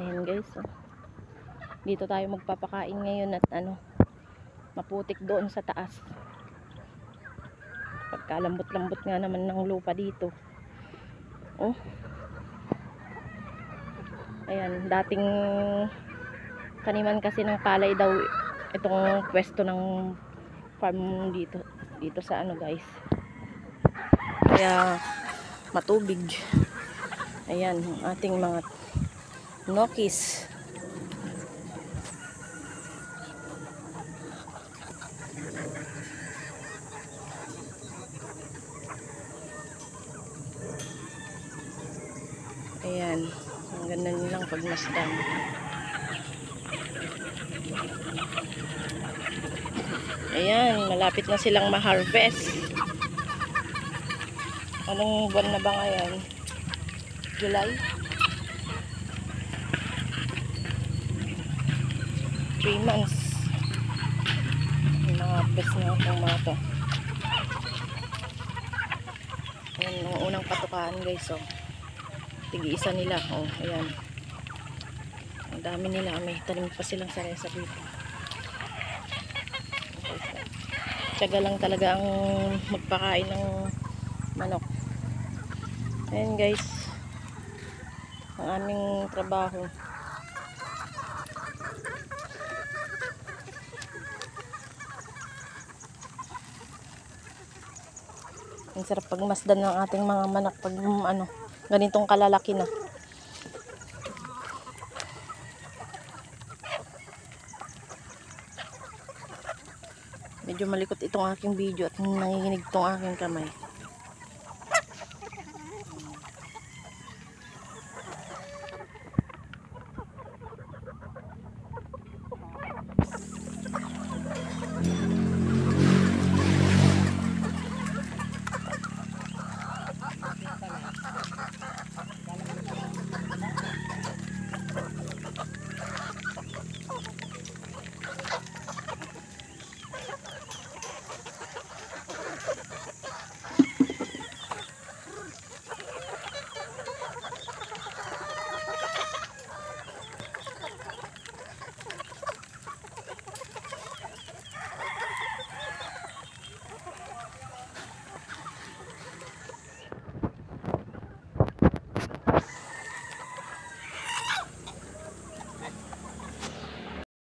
Ayan guys, oh. Dito tayo magpapakain ngayon at maputik doon sa taas. Pagkalambot-lambot nga naman ng lupa dito. Oh. Ayan, dating taniman kasi ng palay daw itong pwesto ng farm dito sa guys. Kaya matubig. Ayan, ang ating mga nokis. Ayan, ang ganda nilang pagmasdan. Ayan, malapit na silang ma-harvest. Anong buwan na ba ngayon? July? 3 months. Na-harvest na itong mga to. Ayan, yung unang patukaan guys, oh. Tig-isa nila, oh, ayan. Ang dami nila, may tanim pa silang saresa dito. Tiyaga lang talaga ang magpakain ng manok. Ayan guys, ang aming trabaho. Ang sarap pagmasdan ng ating mga manok pag ganitong kalalaki na. Medyo malikot itong aking video at nanginginig itong aking kamay.